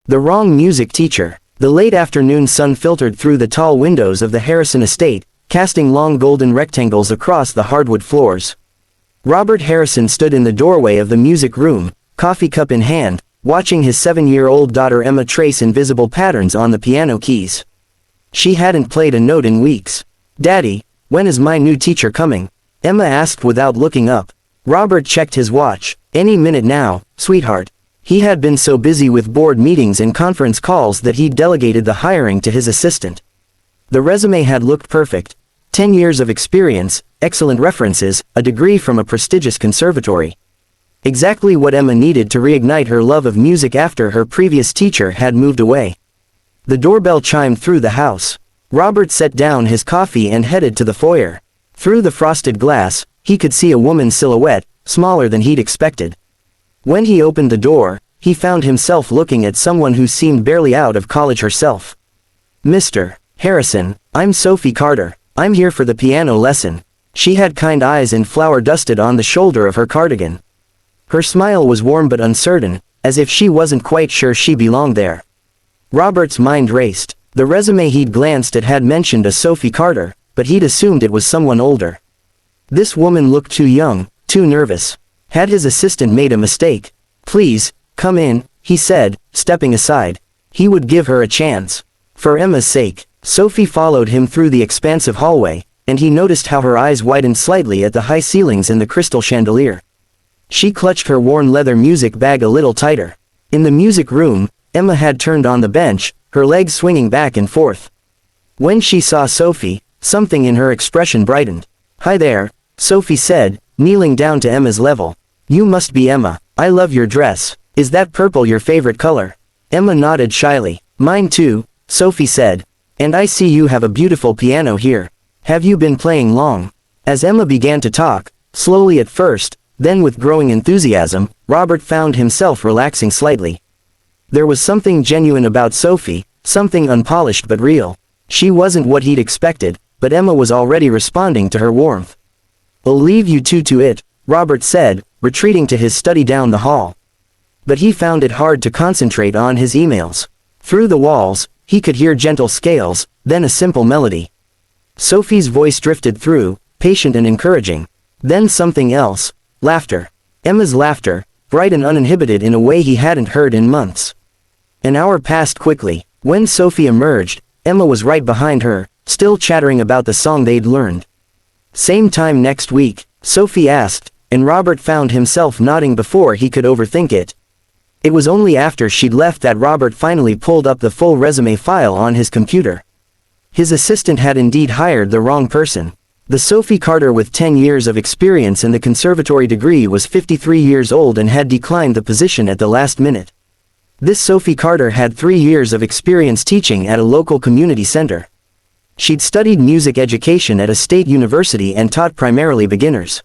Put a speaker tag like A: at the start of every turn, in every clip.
A: The wrong music teacher. The late afternoon sun filtered through the tall windows of the Harrison estate, casting long golden rectangles across the hardwood floors. Robert Harrison stood in the doorway of the music room, coffee cup in hand, watching his 7-year-old daughter Emma trace invisible patterns on the piano keys. She hadn't played a note in weeks. "Daddy, when is my new teacher coming?" Emma asked without looking up. Robert checked his watch. "Any minute now, sweetheart." He had been so busy with board meetings and conference calls that he'd delegated the hiring to his assistant. The resume had looked perfect. 10 years of experience, excellent references, a degree from a prestigious conservatory. Exactly what Emma needed to reignite her love of music after her previous teacher had moved away. The doorbell chimed through the house. Robert set down his coffee and headed to the foyer. Through the frosted glass, he could see a woman's silhouette, smaller than he'd expected. When he opened the door, he found himself looking at someone who seemed barely out of college herself. "Mr. Harrison, I'm Sophie Carter. I'm here for the piano lesson." She had kind eyes and flour dusted on the shoulder of her cardigan. Her smile was warm but uncertain, as if she wasn't quite sure she belonged there. Robert's mind raced. The resume he'd glanced at had mentioned a Sophie Carter, but he'd assumed it was someone older. This woman looked too young, too nervous. Had his assistant made a mistake? "Please, come in," he said, stepping aside. He would give her a chance. For Emma's sake. Sophie followed him through the expansive hallway, and he noticed how her eyes widened slightly at the high ceilings and the crystal chandelier. She clutched her worn leather music bag a little tighter. In the music room, Emma had turned on the bench, her legs swinging back and forth. When she saw Sophie, something in her expression brightened. "Hi there," Sophie said, kneeling down to Emma's level. "You must be Emma. I love your dress. Is that purple your favorite color?" Emma nodded shyly. "Mine too," Sophie said. "And I see you have a beautiful piano here. Have you been playing long?" As Emma began to talk, slowly at first, then with growing enthusiasm, Robert found himself relaxing slightly. There was something genuine about Sophie, something unpolished but real. She wasn't what he'd expected, but Emma was already responding to her warmth. "I'll leave you two to it," Robert said, retreating to his study down the hall. But he found it hard to concentrate on his emails. Through the walls, he could hear gentle scales, then a simple melody. Sophie's voice drifted through, patient and encouraging. Then something else, laughter. Emma's laughter, bright and uninhibited in a way he hadn't heard in months. An hour passed quickly. When Sophie emerged, Emma was right behind her, still chattering about the song they'd learned. "Same time next week?" Sophie asked, and Robert found himself nodding before he could overthink it. It was only after she'd left that Robert finally pulled up the full resume file on his computer. His assistant had indeed hired the wrong person. The Sophie Carter with 10 years of experience and the conservatory degree was 53 years old and had declined the position at the last minute. This Sophie Carter had 3 years of experience teaching at a local community center. She'd studied music education at a state university and taught primarily beginners.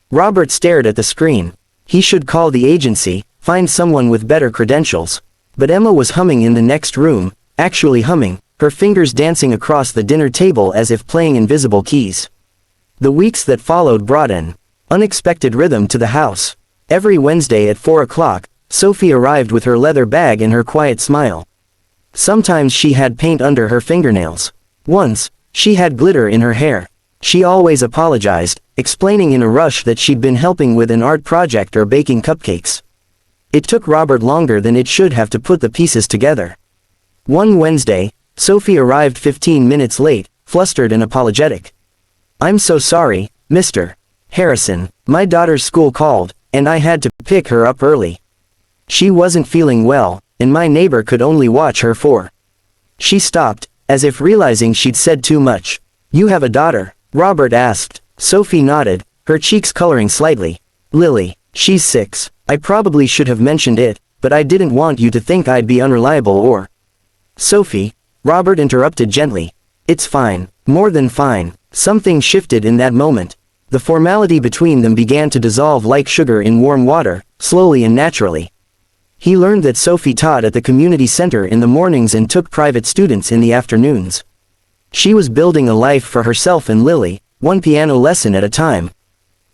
A: Robert stared at the screen. He should call the agency, find someone with better credentials. But Emma was humming in the next room, actually humming, her fingers dancing across the dinner table as if playing invisible keys. The weeks that followed brought an unexpected rhythm to the house. Every Wednesday at 4 o'clock, Sophie arrived with her leather bag and her quiet smile. Sometimes she had paint under her fingernails. Once, she had glitter in her hair. She always apologized, explaining in a rush that she'd been helping with an art project or baking cupcakes. It took Robert longer than it should have to put the pieces together. One Wednesday, Sophie arrived 15 minutes late, flustered and apologetic. "I'm so sorry, Mr. Harrison. My daughter's school called, and I had to pick her up early. She wasn't feeling well, and my neighbor could only watch her for." She stopped, as if realizing she'd said too much. "You have a daughter?" Robert asked. Sophie nodded, her cheeks coloring slightly. "Lily. She's 6. I probably should have mentioned it, but I didn't want you to think I'd be unreliable or—" "Sophie," Robert interrupted gently. "It's fine, more than fine." Something shifted in that moment. The formality between them began to dissolve like sugar in warm water, slowly and naturally. He learned that Sophie taught at the community center in the mornings and took private students in the afternoons. She was building a life for herself and Lily, one piano lesson at a time.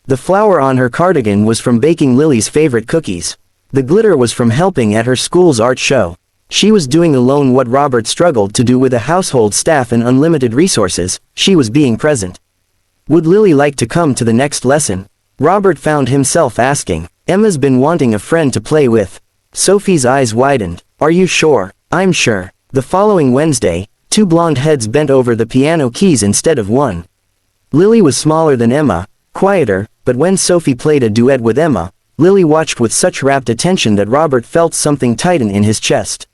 A: The flower on her cardigan was from baking Lily's favorite cookies. The glitter was from helping at her school's art show. She was doing alone what Robert struggled to do with a household staff and unlimited resources. She was being present. Would Lily like to come to the next lesson? Robert found himself asking. Emma's been wanting a friend to play with. Sophie's eyes widened. Are you sure? I'm sure. The following Wednesday, two blonde heads bent over the piano keys instead of one. Lily was smaller than Emma, quieter, but when Sophie played a duet with Emma, Lily watched with such rapt attention that Robert felt something tighten in his chest.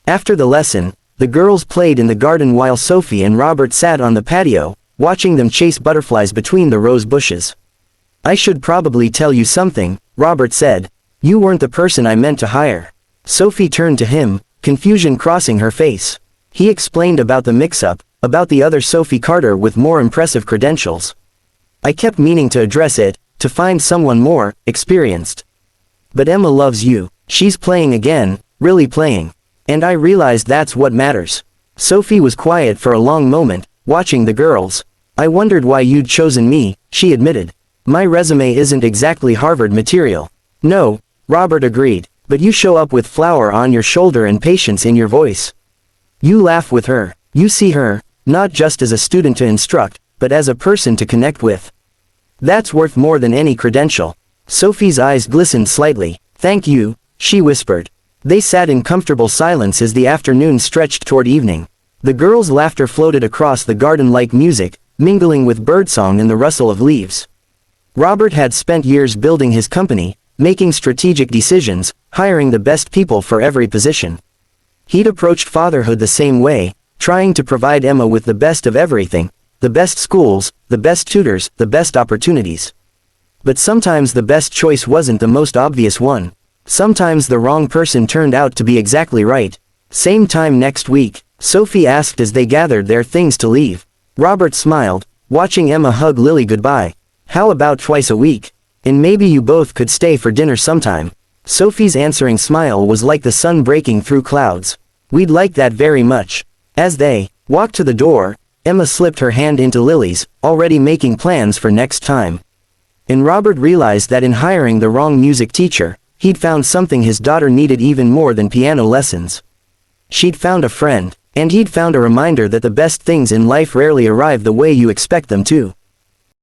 A: After the lesson, the girls played in the garden while Sophie and Robert sat on the patio, watching them chase butterflies between the rose bushes. I should probably tell you something, Robert said. You weren't the person I meant to hire. Sophie turned to him, confusion crossing her face. He explained about the mix-up, about the other Sophie Carter with more impressive credentials. I kept meaning to address it, to find someone more experienced. But Emma loves you. She's playing again, really playing. And I realized that's what matters. Sophie was quiet for a long moment, watching the girls. I wondered why you'd chosen me, she admitted. My resume isn't exactly Harvard material. No, Robert agreed, but you show up with flower on your shoulder and patience in your voice. You laugh with her. You see her, not just as a student to instruct, but as a person to connect with. That's worth more than any credential. Sophie's eyes glistened slightly. Thank you, she whispered. They sat in comfortable silence as the afternoon stretched toward evening. The girls' laughter floated across the garden like music, mingling with birdsong and the rustle of leaves. Robert had spent years building his company, making strategic decisions, hiring the best people for every position. He'd approached fatherhood the same way, trying to provide Emma with the best of everything, the best schools, the best tutors, the best opportunities. But sometimes the best choice wasn't the most obvious one. Sometimes the wrong person turned out to be exactly right. Same time next week, Sophie asked as they gathered their things to leave. Robert smiled, watching Emma hug Lily goodbye. How about twice a week? And maybe you both could stay for dinner sometime. Sophie's answering smile was like the sun breaking through clouds. We'd like that very much. As they walked to the door, Emma slipped her hand into Lily's, already making plans for next time. And Robert realized that in hiring the wrong music teacher, he'd found something his daughter needed even more than piano lessons. She'd found a friend, and he'd found a reminder that the best things in life rarely arrive the way you expect them to.